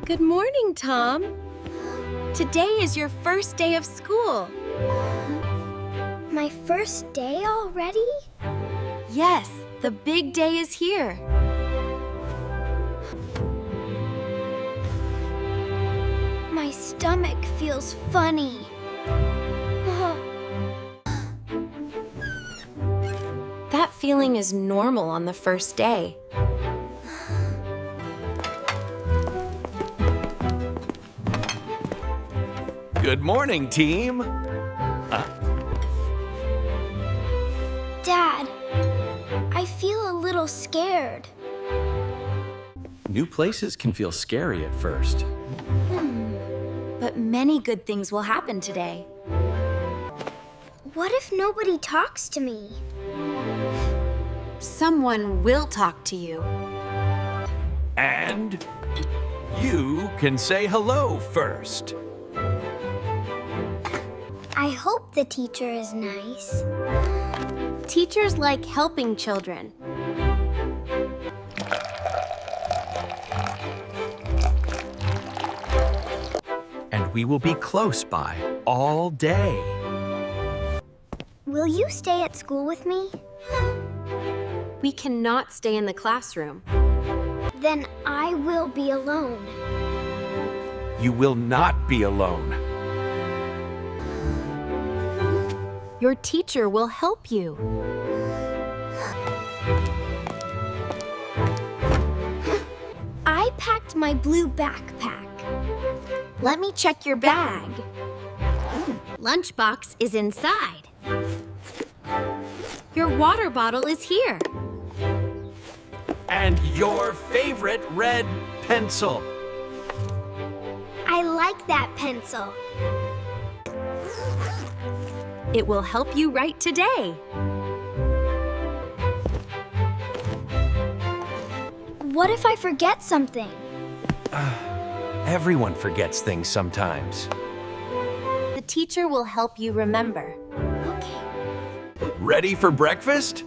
Good morning, Tom. Today is your first day of school. My first day already? Yes, the big day is here. My stomach feels funny. That feeling is normal on the first day. Good morning, team. Dad, I feel a little scared. New places can feel scary at first. But many good things will happen today. What if nobody talks to me? Someone will talk to you. And you can say hello first. I hope the teacher is nice. Teachers like helping children. And we will be close by all day. Will you stay at school with me? We cannot stay in the classroom. Then I will be alone. You will not be alone. Your teacher will help you. I packed my blue backpack. Let me check your bag. Lunchbox is inside. Your water bottle is here. And your favorite red pencil. I like that pencil. It will help you write today. What if I forget something? Everyone forgets things sometimes. The teacher will help you remember. Okay. Ready for breakfast?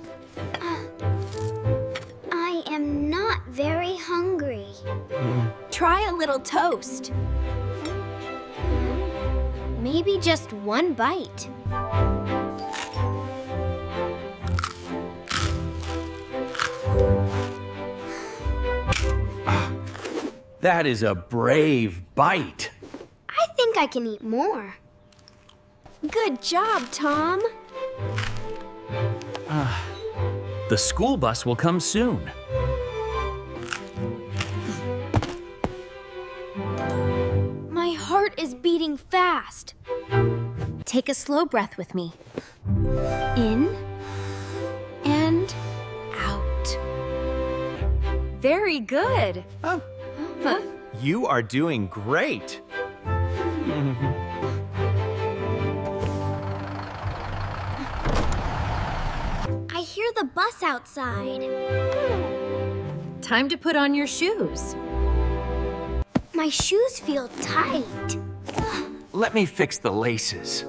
I am not very hungry. Try a little toast. Maybe just one bite. That is a brave bite. I think I can eat more. Good job, Tom. The school bus will come soon. My heart is beating fast. Take a slow breath with me. In and out. Very good. Oh. Huh? You are doing great. I hear the bus outside. Time to put on your shoes. My shoes feel tight. Let me fix the laces.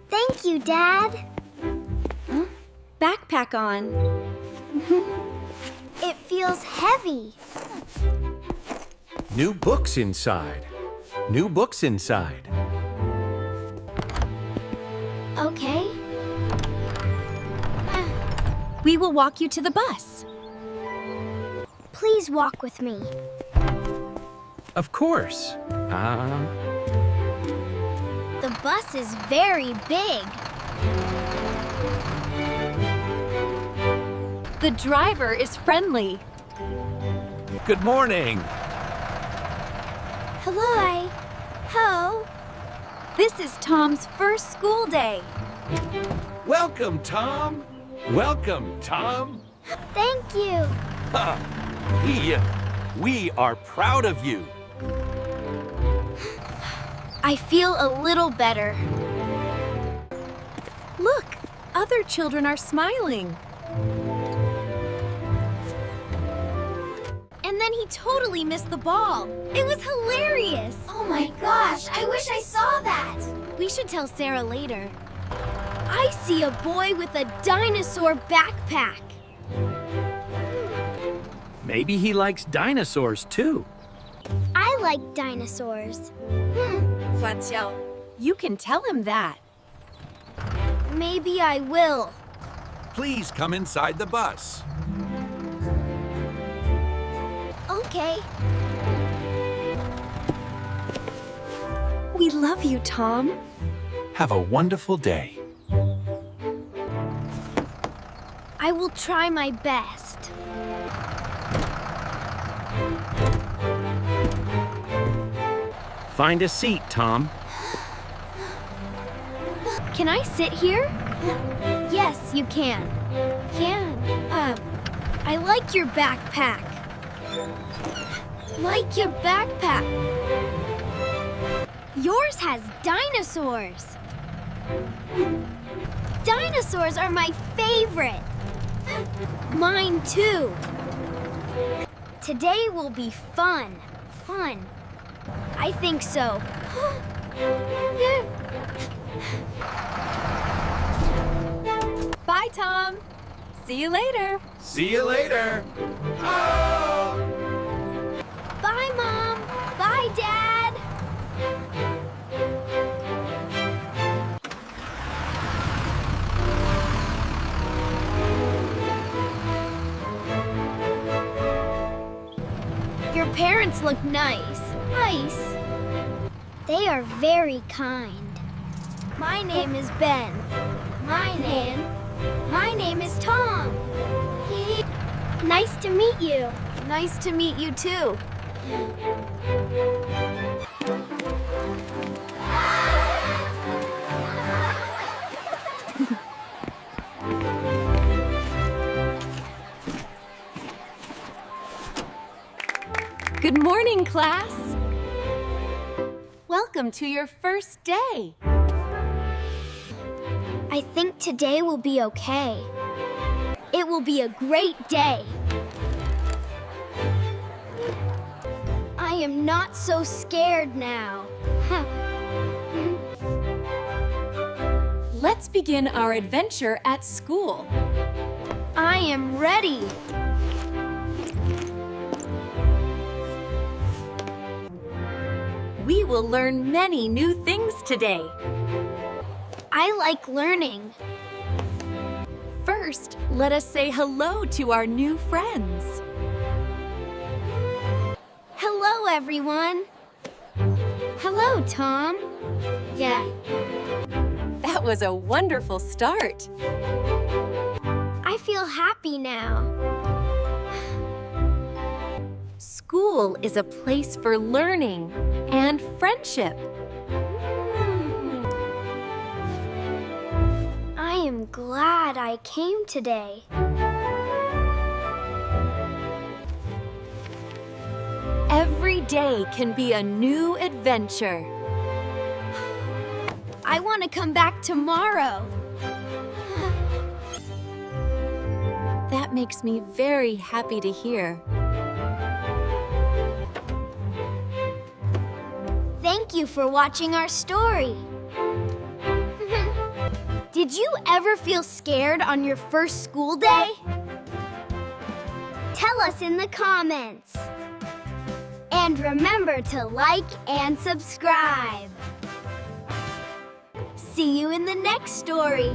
Thank you, Dad. Backpack on. It feels heavy. New books inside. New books inside. Okay. We will walk you to the bus. Please walk with me. Of course. The bus is very big. The driver is friendly. Good morning. Hello. Ho. This is Tom's first school day. Welcome, Tom. Welcome, Tom. Thank you. We are proud of you. I feel a little better. Look, other children are smiling. And then he totally missed the ball. It was hilarious. Oh my gosh, I wish I saw that. We should tell Sarah later. I see a boy with a dinosaur backpack. Maybe he likes dinosaurs too. I like dinosaurs. Fan Xiao, you can tell him that. Maybe I will. Please come inside the bus. Okay. We love you, Tom. Have a wonderful day. I will try my best. Find a seat, Tom. Can I sit here? Yes, you can. I like your backpack. Like your backpack. Yours has dinosaurs. Dinosaurs are my favorite. Mine too. Today will be fun. I think so. Bye, Tom. See you later. See you later. Bye, Mom. Bye, Dad. Your parents look nice. They are very kind. My name is Ben. My name is Tom. Nice to meet you. Nice to meet you, too. Good morning, class. Welcome to your first day. I think today will be okay. It will be a great day. I am not so scared now. Let's begin our adventure at school. I am ready. We will learn many new things today. I like learning. First, let us say hello to our new friends. Hello, everyone. Hello, Tom. Yeah. That was a wonderful start. I feel happy now. School is a place for learning and friendship. I am glad I came today. Every day can be a new adventure. I want to come back tomorrow. That makes me very happy to hear. Thank you for watching our story. Did you ever feel scared on your first school day? Tell us in the comments. And remember to like and subscribe. See you in the next story.